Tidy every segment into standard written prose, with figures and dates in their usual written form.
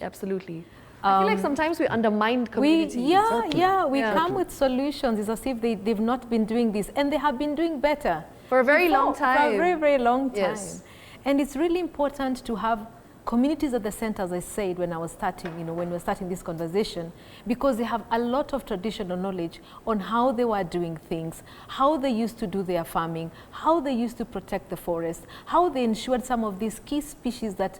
Absolutely. I feel like sometimes we undermine communities. We come with solutions. It's as if they've not been doing this, and they have been doing better. For a very long time. For a very, very long time. Yes. And it's really important to have communities at the center, as I said when I was starting, when we were starting this conversation, because they have a lot of traditional knowledge on how they were doing things, how they used to do their farming, how they used to protect the forest, how they ensured some of these key species that,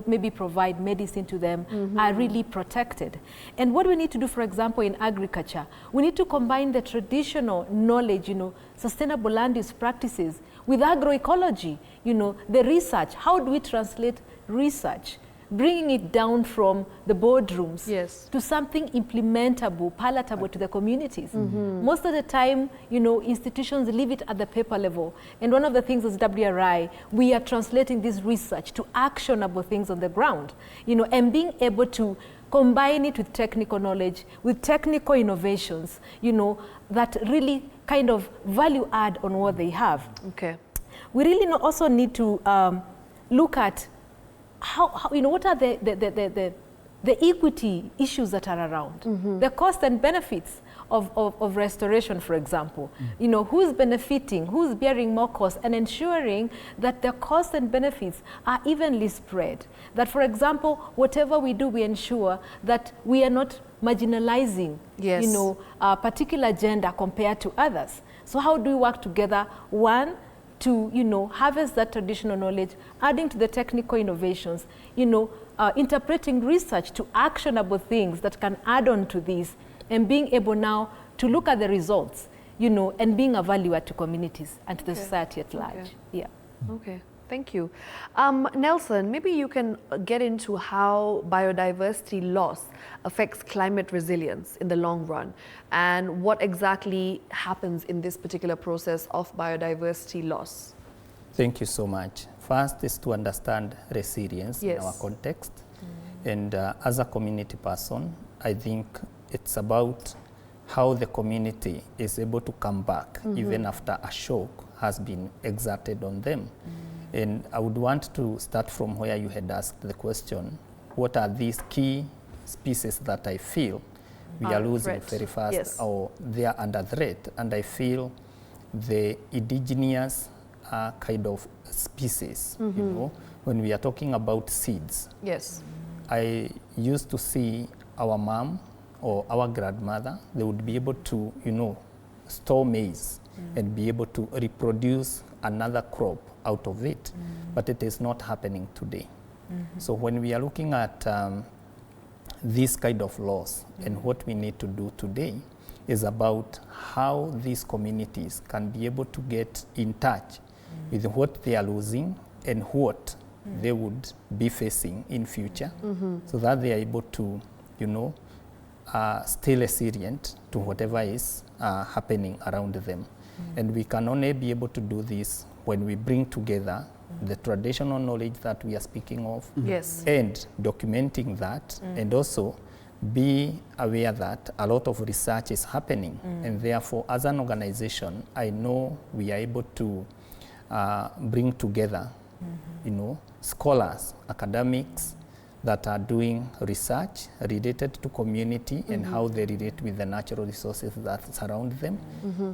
maybe provide medicine to them are really protected. And what we need to do, for example, in agriculture, we need to combine the traditional knowledge, sustainable land use practices with agroecology, the research. How do we translate research, bringing it down from the boardrooms to something implementable, palatable to the communities? Most of the time, institutions leave it at the paper level. And one of the things as WRI, we are translating this research to actionable things on the ground, and being able to combine it with technical knowledge, with technical innovations, that really kind of value add on what they have. Okay. We really also need to look at how what are the equity issues that are around, the cost and benefits of restoration, for example. Who's benefiting, who's bearing more cost, and ensuring that the costs and benefits are evenly spread. That, for example, whatever we do, we ensure that we are not marginalizing, a particular gender compared to others. So how do we work together? One, to harvest that traditional knowledge, adding to the technical innovations, interpreting research to actionable things that can add on to this, and being able now to look at the results, and being a value add to communities and to the society at large. Yeah. Okay. Thank you. Nelson, maybe you can get into how biodiversity loss affects climate resilience in the long run, and what exactly happens in this particular process of biodiversity loss. Thank you so much. First is to understand resilience in our context. And as a community person, I think it's about how the community is able to come back even after a shock has been exerted on them. And I would want to start from where you had asked the question, what are these key species that I feel we are losing very fast or they are under threat? And I feel the indigenous kind of species, when we are talking about seeds. Yes. I used to see our mom or our grandmother, they would be able to, store maize and be able to reproduce another crop out of it, but it is not happening today. So when we are looking at this kind of loss, and what we need to do today is about how these communities can be able to get in touch with what they are losing and what they would be facing in future, so that they are able to, stay resilient to whatever is happening around them. And we can only be able to do this when we bring together the traditional knowledge that we are speaking of, and documenting that, and also be aware that a lot of research is happening. And therefore, as an organization, I know we are able to bring together, scholars, academics that are doing research related to community and how they relate with the natural resources that surround them.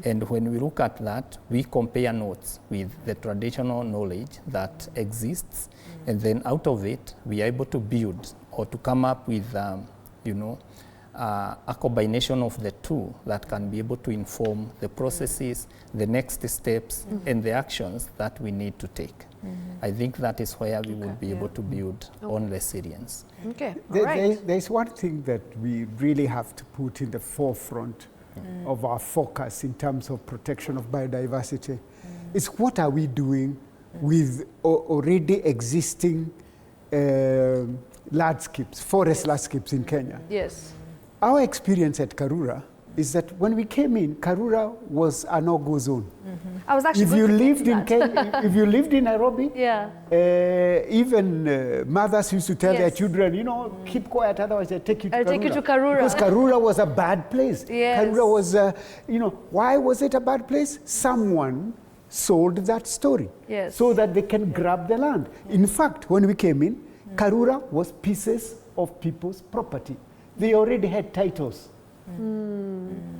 And when we look at that, we compare notes with the traditional knowledge that exists, and then out of it, we are able to build or to come up with, a combination of the two that can be able to inform the processes, the next steps, and the actions that we need to take. I think that is where we will be able to build on resilience. Okay, There's one thing that we really have to put in the forefront of our focus in terms of protection of biodiversity. Is what are we doing with already existing landscapes, forest landscapes in Kenya? Yes. Our experience at Karura is that when we came in, Karura was a no-go zone. I was actually if you lived in Nairobi, even mothers used to tell their children, keep quiet, otherwise they take you to Karura. I'll take you to Karura. Because Karura was a bad place. Karura was, why was it a bad place? Someone sold that story so that they can grab the land. In fact, when we came in, Karura was pieces of people's property. They already had titles.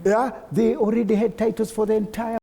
Yeah, they already had titles for the entire